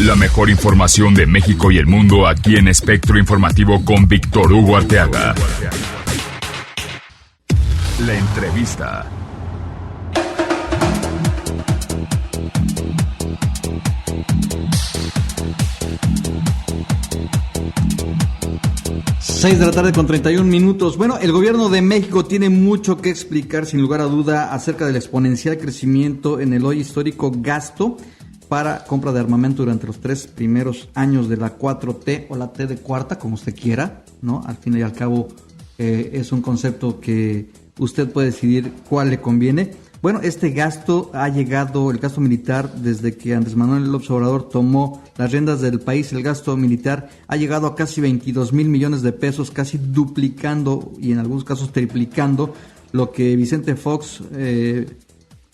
La mejor información de México y el mundo aquí en Espectro Informativo con Víctor Hugo Arteaga. La entrevista. Seis de la tarde con 31 minutos. Bueno, el gobierno de México tiene mucho que explicar, sin lugar a duda, acerca del exponencial crecimiento en el hoy histórico gasto para compra de armamento durante los 3 primeros años de la 4T o la T de cuarta, como usted quiera, ¿no? Al fin y al cabo es un concepto que usted puede decidir cuál le conviene. Bueno, este gasto ha llegado, el gasto militar, desde que Andrés Manuel López Obrador tomó las riendas del país, el gasto militar ha llegado a casi 22,000 millones de pesos, casi duplicando y en algunos casos triplicando lo que Vicente Fox,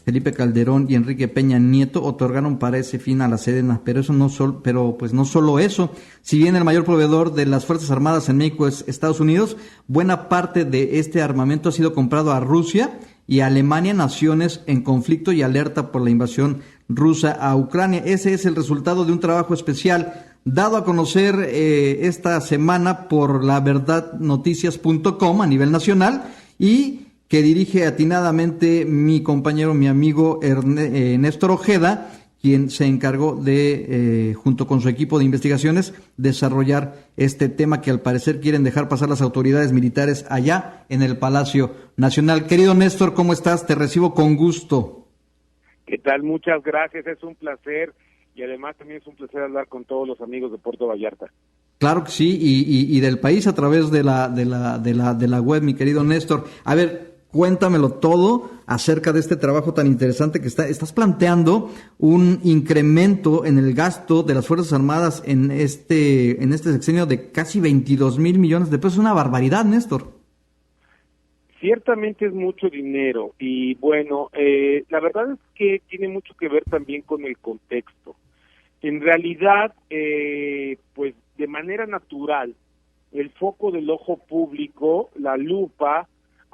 Felipe Calderón y Enrique Peña Nieto otorgaron para ese fin a la Sedena. Pero eso no solo eso. Si bien el mayor proveedor de las Fuerzas Armadas en México es Estados Unidos, buena parte de este armamento ha sido comprado a Rusia y a Alemania, naciones en conflicto y alerta por la invasión rusa a Ucrania. Ese es el resultado de un trabajo especial dado a conocer esta semana por laverdadnoticias.com a nivel nacional y que dirige atinadamente mi compañero, mi amigo Néstor Ojeda, quien se encargó de, junto con su equipo de investigaciones, desarrollar este tema que al parecer quieren dejar pasar las autoridades militares allá en el Palacio Nacional. Querido Néstor, ¿cómo estás? Te recibo con gusto. ¿Qué tal? Muchas gracias, es un placer y además también es un placer hablar con todos los amigos de Puerto Vallarta. Claro que sí, y del país a través de la web, mi querido Néstor. A ver, cuéntamelo todo acerca de este trabajo tan interesante que estás planteando un incremento en el gasto de las Fuerzas Armadas en este sexenio de casi 22,000 millones de pesos. Una barbaridad, Néstor. Ciertamente es mucho dinero y bueno, la verdad es que tiene mucho que ver también con el contexto. En realidad, pues de manera natural, el foco del ojo público, la lupa,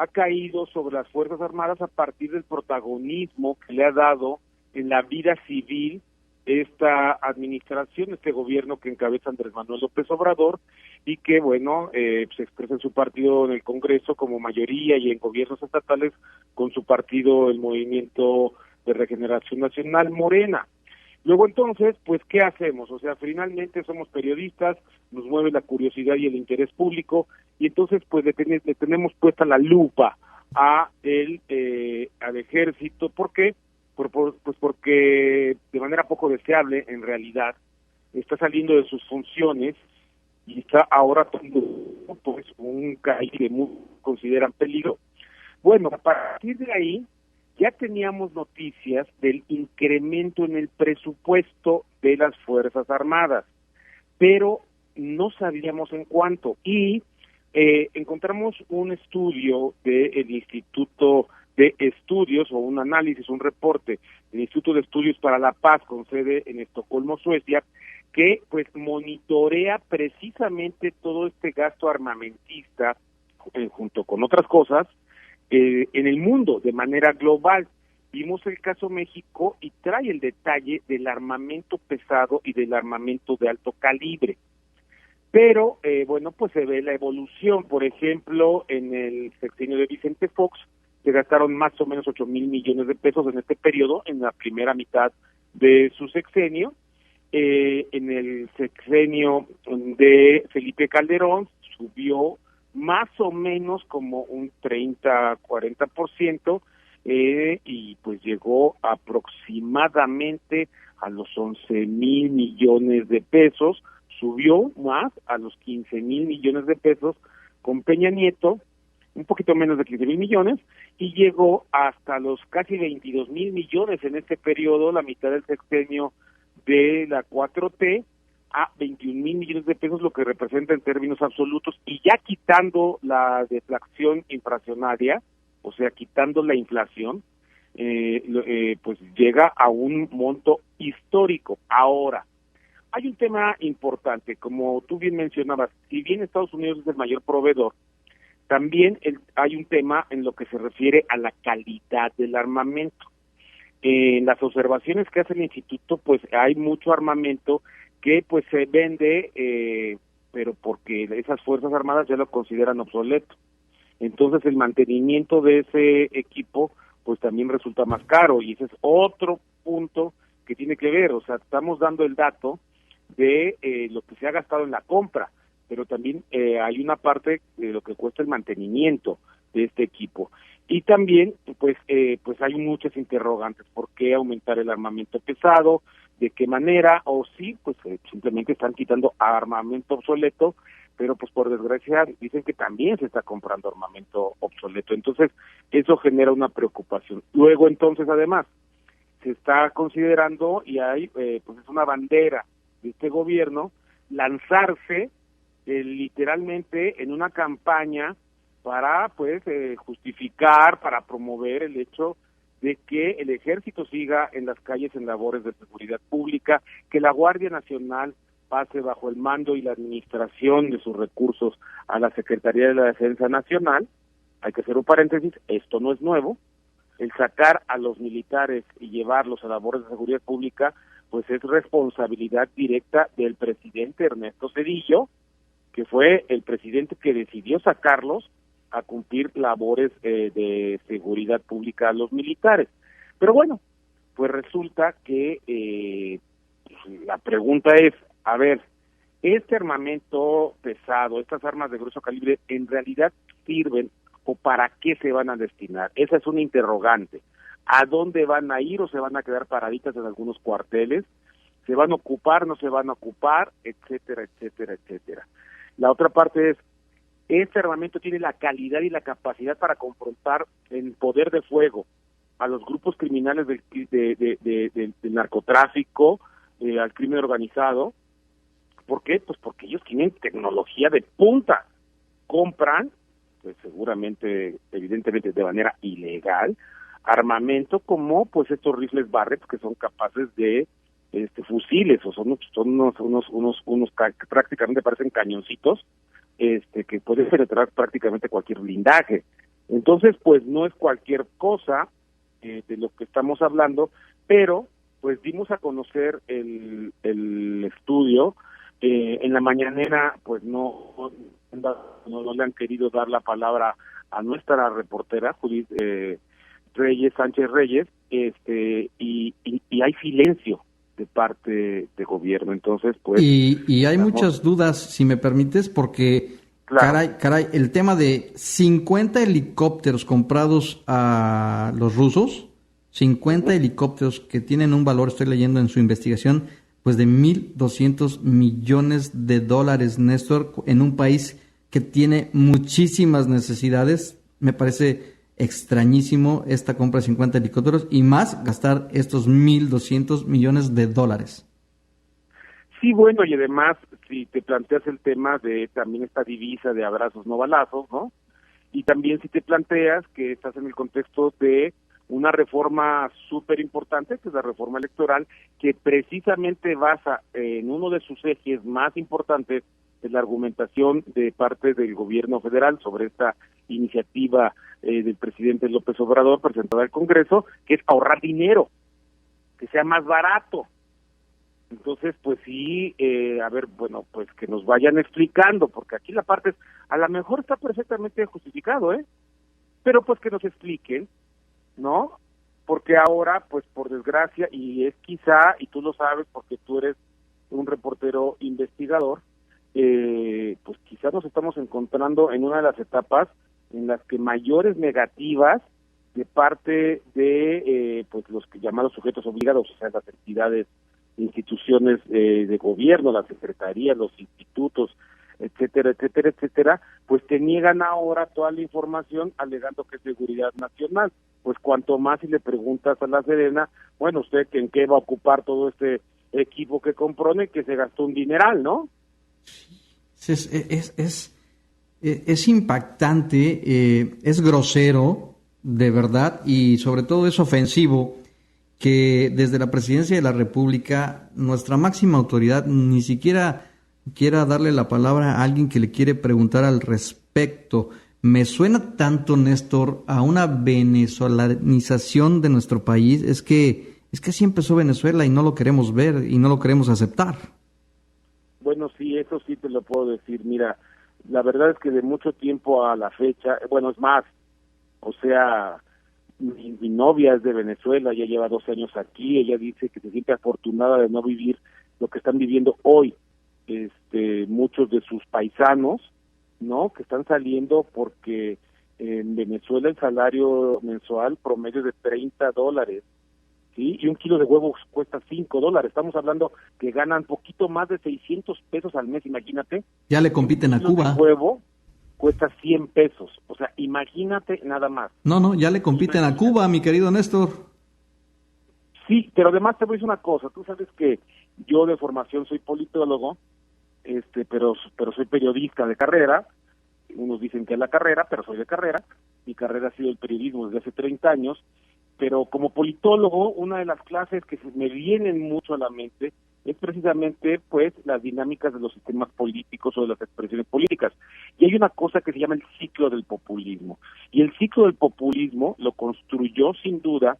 ha caído sobre las Fuerzas Armadas a partir del protagonismo que le ha dado en la vida civil esta administración, este gobierno que encabeza Andrés Manuel López Obrador y que, bueno, se expresa en su partido en el Congreso como mayoría y en gobiernos estatales con su partido, el Movimiento de Regeneración Nacional, Morena. Luego entonces, pues, ¿qué hacemos? O sea, finalmente somos periodistas, nos mueve la curiosidad y el interés público, y entonces, pues, le tenemos puesta la lupa al ejército. ¿Por qué? Pues porque de manera poco deseable, en realidad, está saliendo de sus funciones y está ahora tomando, pues, un caído que muchos consideran peligro. Bueno, a partir de ahí, ya teníamos noticias del incremento en el presupuesto de las Fuerzas Armadas, pero no sabíamos en cuánto. Y encontramos un estudio del Instituto de Estudios, o un análisis, un reporte del Instituto de Estudios para la Paz, con sede en Estocolmo, Suecia, que pues monitorea precisamente todo este gasto armamentista, junto con otras cosas, en el mundo de manera global. Vimos el caso México y trae el detalle del armamento pesado y del armamento de alto calibre. Pero, bueno, pues se ve la evolución. Por ejemplo, en el sexenio de Vicente Fox se gastaron más o menos 8,000 millones de pesos en este periodo, en la primera mitad de su sexenio. En el sexenio de Felipe Calderón subió más o menos como un 30-40%, y pues llegó aproximadamente a los 11,000 millones de pesos, subió más a los 15,000 millones de pesos con Peña Nieto, un poquito menos de 15,000 millones, y llegó hasta los casi 22,000 millones en este periodo, la mitad del sexenio de la 4T, a 21,000 millones de pesos, lo que representa en términos absolutos, y ya quitando la deflación inflacionaria, o sea, quitando la inflación, pues llega a un monto histórico. Ahora, hay un tema importante, como tú bien mencionabas, si bien Estados Unidos es el mayor proveedor, también hay un tema en lo que se refiere a la calidad del armamento. En las observaciones que hace el instituto, pues hay mucho armamento que pues se vende, pero porque esas Fuerzas Armadas ya lo consideran obsoleto. Entonces el mantenimiento de ese equipo pues también resulta más caro, y ese es otro punto que tiene que ver. O sea, estamos dando el dato de lo que se ha gastado en la compra, pero también hay una parte de lo que cuesta el mantenimiento de este equipo. Y también pues hay muchas interrogantes: ¿por qué aumentar el armamento pesado? ¿De qué manera? O sí, pues simplemente están quitando armamento obsoleto, pero pues por desgracia dicen que también se está comprando armamento obsoleto. Entonces eso genera una preocupación. Luego entonces además se está considerando, y hay pues es una bandera de este gobierno, lanzarse literalmente en una campaña para pues justificar, para promover el hecho de que el ejército siga en las calles en labores de seguridad pública, que la Guardia Nacional pase bajo el mando y la administración de sus recursos a la Secretaría de la Defensa Nacional. Hay que hacer un paréntesis: esto no es nuevo. El sacar a los militares y llevarlos a labores de seguridad pública pues es responsabilidad directa del presidente Ernesto Zedillo, que fue el presidente que decidió sacarlos a cumplir labores de seguridad pública a los militares. Pero bueno, pues resulta que la pregunta es, a ver, ¿este armamento pesado, estas armas de grueso calibre, en realidad sirven o para qué se van a destinar? Esa es una interrogante. ¿A dónde van a ir o se van a quedar paraditas en algunos cuarteles? ¿Se van a ocupar, no se van a ocupar? Etcétera, etcétera, etcétera. La otra parte es, ¿este armamento tiene la calidad y la capacidad para confrontar en poder de fuego a los grupos criminales del narcotráfico, al crimen organizado? ¿Por qué? Pues porque ellos tienen tecnología de punta. Compran, pues seguramente, evidentemente de manera ilegal, armamento como pues estos rifles Barrett, que son capaces de fusiles, o son unos que prácticamente parecen cañoncitos, que pueden penetrar prácticamente cualquier blindaje. Entonces, pues no es cualquier cosa de lo que estamos hablando, pero pues dimos a conocer el estudio. En la mañanera pues no le han querido dar la palabra a nuestra reportera Judith Sánchez Reyes, y hay silencio de parte de gobierno. Entonces pues y hay muchas dudas, si me permites, porque claro, caray, el tema de 50 helicópteros comprados a los rusos, 50 helicópteros que tienen un valor, estoy leyendo en su investigación, pues de $1,200 millones, Néstor, en un país que tiene muchísimas necesidades. Me parece extrañísimo esta compra de 50 helicópteros, y más gastar estos $1,200 millones. Sí, bueno, y además, si te planteas el tema de también esta divisa de abrazos no balazos, ¿no? Y también si te planteas que estás en el contexto de una reforma súper importante, que es la reforma electoral, que precisamente basa en uno de sus ejes más importantes de la argumentación de parte del gobierno federal sobre esta iniciativa del presidente López Obrador presentada al Congreso, que es ahorrar dinero, que sea más barato. Entonces, pues sí, a ver, bueno, pues que nos vayan explicando, porque aquí la parte es, a lo mejor está perfectamente justificado, pero pues que nos expliquen, ¿no? Porque ahora, pues por desgracia, y es quizá, y tú lo sabes porque tú eres un reportero investigador, pues quizás nos estamos encontrando en una de las etapas en las que mayores negativas de parte de pues los llamados sujetos obligados, o sea, las entidades, instituciones de gobierno, las secretarías, los institutos, etcétera, etcétera, etcétera, pues te niegan ahora toda la información alegando que es seguridad nacional. Pues cuanto más si le preguntas a la Sedena, bueno, usted en qué va a ocupar todo este equipo que compró y que se gastó un dineral, ¿no? Es impactante, es grosero, de verdad, y sobre todo es ofensivo que desde la Presidencia de la República nuestra máxima autoridad ni siquiera quiera darle la palabra a alguien que le quiere preguntar al respecto. Me suena tanto, Néstor, a una venezolanización de nuestro país. Es que así empezó Venezuela y no lo queremos ver y no lo queremos aceptar. Bueno, sí, eso sí te lo puedo decir. Mira, la verdad es que de mucho tiempo a la fecha, bueno, es más, o sea, mi novia es de Venezuela, ya lleva 12 años aquí, ella dice que se siente afortunada de no vivir lo que están viviendo hoy, muchos de sus paisanos, ¿no? Que están saliendo porque en Venezuela el salario mensual promedio es de $30, ¿sí? Y un kilo de huevos cuesta $5. Estamos hablando que ganan poquito más de 600 pesos al mes, imagínate. Ya le compiten a Cuba. Un huevo cuesta 100 pesos, o sea, imagínate nada más. No, ya le compiten a Cuba, mi querido Néstor. Sí, pero además te voy a decir una cosa, tú sabes que yo de formación soy politólogo, pero soy periodista de carrera, unos dicen que es la carrera, pero soy de carrera, mi carrera ha sido el periodismo desde hace 30 años, pero como politólogo, una de las clases que me vienen mucho a la mente es precisamente, pues, las dinámicas de los sistemas políticos o de las expresiones políticas. Y hay una cosa que se llama el ciclo del populismo. Y el ciclo del populismo lo construyó, sin duda,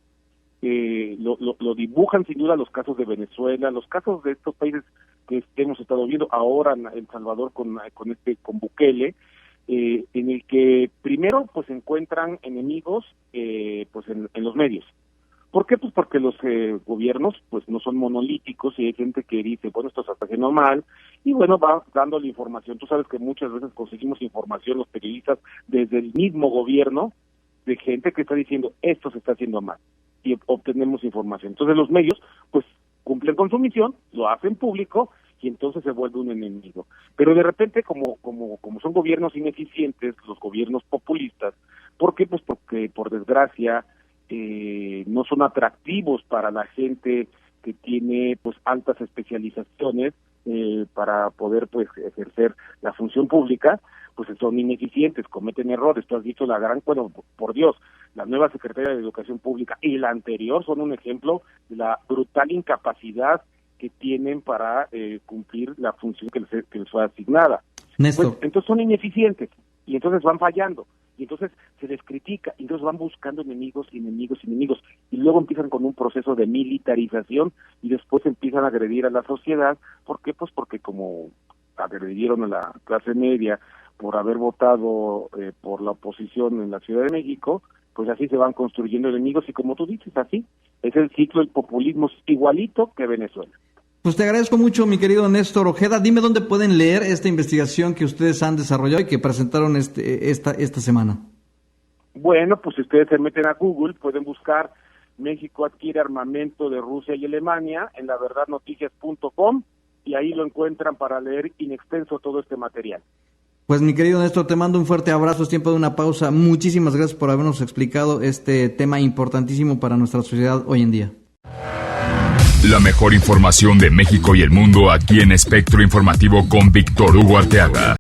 lo dibujan, sin duda, los casos de Venezuela, los casos de estos países que hemos estado viendo ahora en El Salvador con Bukele, en el que primero pues encuentran enemigos pues en los medios. ¿Por qué? Pues porque los gobiernos pues no son monolíticos y hay gente que dice, bueno, esto se está haciendo mal, y bueno, va dando la información. Tú sabes que muchas veces conseguimos información los periodistas desde el mismo gobierno de gente que está diciendo, esto se está haciendo mal, y obtenemos información. Entonces los medios pues cumplen con su misión, lo hacen público, y entonces se vuelve un enemigo. Pero de repente, como son gobiernos ineficientes, los gobiernos populistas, ¿por qué? Pues porque, por desgracia, no son atractivos para la gente que tiene pues altas especializaciones para poder pues ejercer la función pública, pues son ineficientes, cometen errores. Tú has visto bueno, por Dios, la nueva Secretaría de Educación Pública y la anterior son un ejemplo de la brutal incapacidad que tienen para cumplir la función que les fue asignada. Néstor. Pues, entonces son ineficientes y entonces van fallando y entonces se les critica y entonces van buscando enemigos y luego empiezan con un proceso de militarización y después empiezan a agredir a la sociedad. ¿Por qué? Pues porque como agredieron a la clase media por haber votado por la oposición en la Ciudad de México, pues así se van construyendo enemigos y como tú dices, así es el ciclo del populismo, igualito que Venezuela. Pues te agradezco mucho, mi querido Néstor Ojeda. Dime dónde pueden leer esta investigación que ustedes han desarrollado y que presentaron esta semana. Bueno, pues si ustedes se meten a Google, pueden buscar México adquiere armamento de Rusia y Alemania en laverdadnoticias.com y ahí lo encuentran para leer in extenso todo este material. Pues mi querido Néstor, te mando un fuerte abrazo, es tiempo de una pausa. Muchísimas gracias por habernos explicado este tema importantísimo para nuestra sociedad hoy en día. La mejor información de México y el mundo aquí en Espectro Informativo con Víctor Hugo Arteaga.